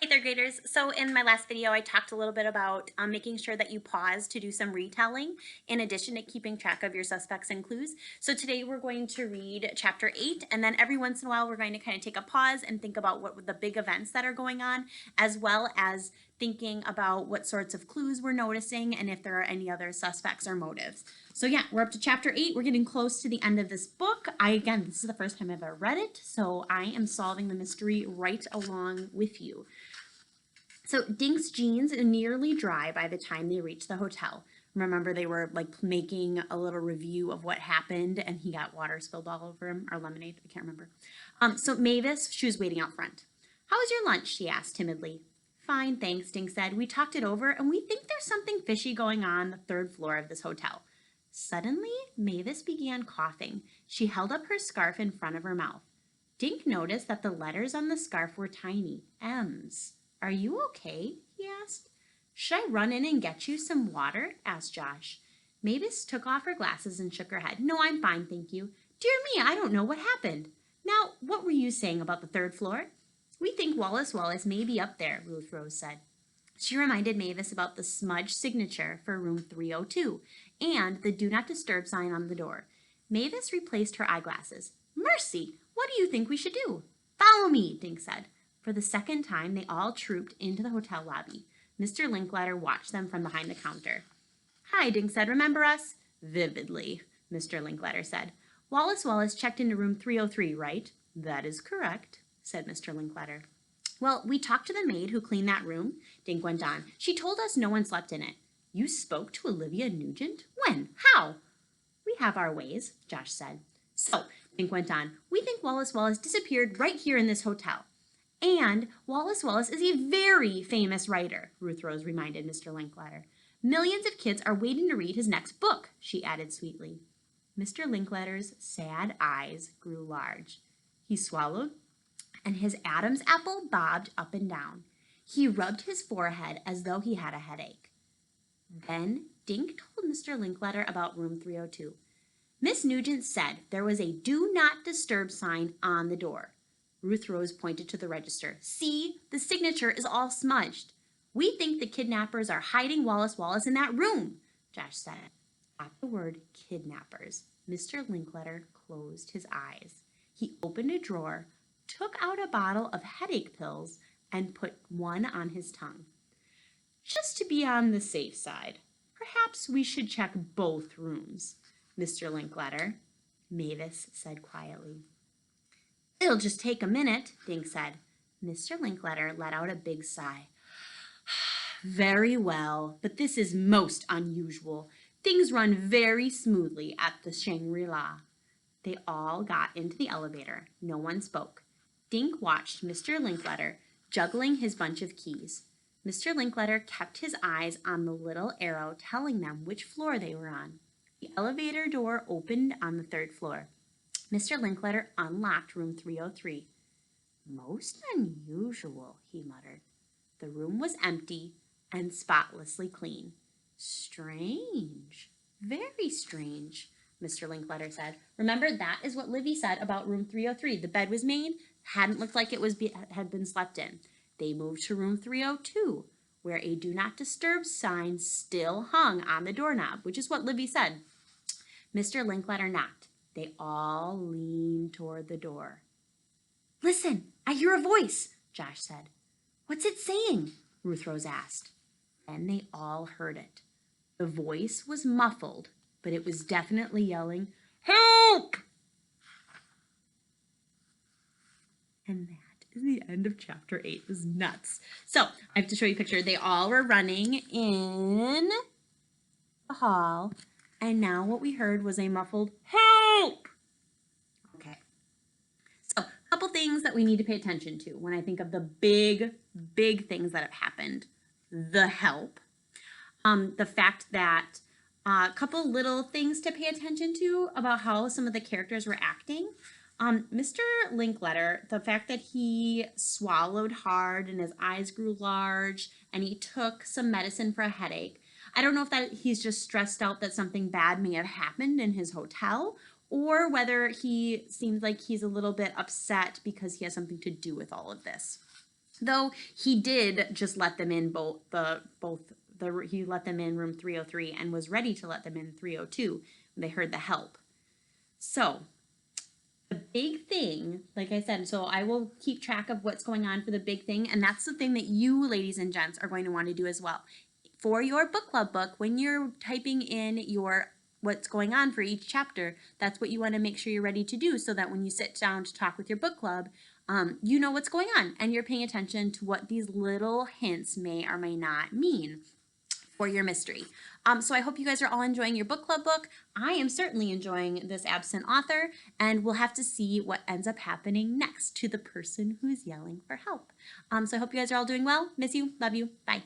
third graders. So in my last video, I talked a little bit about making sure that you pause to do some retelling in addition to keeping track of your suspects and clues. So today we're going to read chapter 8, and then every once in a while we're going to kind of take a pause and think about what the big events that are going on, as well as thinking about what sorts of clues we're noticing and if there are any other suspects or motives. So yeah, we're up to chapter 8. We're getting close to the end of this book. Again, this is the first time I've ever read it, so I am solving the mystery right along with you. So Dink's jeans are nearly dry by the time they reach the hotel. Remember, they were like making a little review of what happened and he got water spilled all over him, or lemonade, I can't remember. So Mavis, she was waiting out front. "How was your lunch?" she asked timidly. "Fine, thanks," Dink said. "We talked it over and we think there's something fishy going on the third floor of this hotel." Suddenly, Mavis began coughing. She held up her scarf in front of her mouth. Dink noticed that the letters on the scarf were tiny, M's. "Are you okay?" he asked. "Should I run in and get you some water?" asked Josh. Mavis took off her glasses and shook her head. "No, I'm fine, thank you." "Dear me, I don't know what happened. Now, what were you saying about the third floor?" "We think Wallace Wallace may be up there," Ruth Rose said. She reminded Mavis about the smudged signature for room 302 and the do not disturb sign on the door. Mavis replaced her eyeglasses. "Mercy, what do you think we should do?" "Follow me," Dink said. For the second time, they all trooped into the hotel lobby. Mr. Linklater watched them from behind the counter. "Hi," Dink said. "Remember us?" "Vividly," Mr. Linklater said. "Wallace Wallace checked into room 303, right?" "That is correct," said Mr. Linklater. "Well, we talked to the maid who cleaned that room," Dink went on. "She told us no one slept in it." "You spoke to Olivia Nugent? When? How?" "We have our ways," Josh said. "So," Dink went on, "we think Wallace Wallace disappeared right here in this hotel. And Wallace Wallace is a very famous writer," Ruth Rose reminded Mr. Linklater. "Millions of kids are waiting to read his next book," she added sweetly. Mr. Linklater's sad eyes grew large. He swallowed, and his Adam's apple bobbed up and down. He rubbed his forehead as though he had a headache. Then Dink told Mr. Linklater about room 302. "Miss Nugent said there was a do not disturb sign on the door." Ruth Rose pointed to the register. "See, the signature is all smudged. We think the kidnappers are hiding Wallace Wallace in that room," Josh said. At the word kidnappers, Mr. Linklater closed his eyes. He opened a drawer, took out a bottle of headache pills, and put one on his tongue. "Just to be on the safe side, perhaps we should check both rooms, Mr. Linklater," Mavis said quietly. "It'll just take a minute," Dink said. Mr. Linklater let out a big sigh. "Very well, but this is most unusual. Things run very smoothly at the Shangri-La." They all got into the elevator. No one spoke. Dink watched Mr. Linklater juggling his bunch of keys. Mr. Linklater kept his eyes on the little arrow telling them which floor they were on. The elevator door opened on the third floor. Mr. Linklater unlocked room 303. "Most unusual," he muttered. The room was empty and spotlessly clean. "Strange, very strange," Mr. Linklater said. Remember, that is what Livy said about room 303. The bed was made, hadn't looked like it had been slept in. They moved to room 302, where a do not disturb sign still hung on the doorknob, which is what Livy said. Mr. Linklater knocked. They all leaned toward the door. "Listen, I hear a voice," Josh said. "What's it saying?" Ruth Rose asked. Then they all heard it. The voice was muffled, but it was definitely yelling, "Help!" And that is the end of chapter 8. It was nuts. So I have to show you a picture. They all were running in the hall, and now what we heard was a muffled "Help!" Okay. So a couple things that we need to pay attention to when I think of the big things that have happened. The help. The fact that a couple little things to pay attention to about how some of the characters were acting. Mr. Linklater, the fact that he swallowed hard and his eyes grew large and he took some medicine for a headache. I don't know if that he's just stressed out that something bad may have happened in his hotel, or whether he seems like he's a little bit upset because he has something to do with all of this. Though he did just let them in he let them in room 303 and was ready to let them in 302 when they heard the help. So the big thing, like I said, so I will keep track of what's going on for the big thing, and that's the thing that you ladies and gents are going to want to do as well. For your book club book, when you're typing in your what's going on for each chapter, that's what you want to make sure you're ready to do, so that when you sit down to talk with your book club, you know what's going on and you're paying attention to what these little hints may or may not mean for your mystery. So I hope you guys are all enjoying your book club book. I am certainly enjoying this absent author, and we'll have to see what ends up happening next to the person who's yelling for help. So I hope you guys are all doing well. Miss you. Love you. Bye.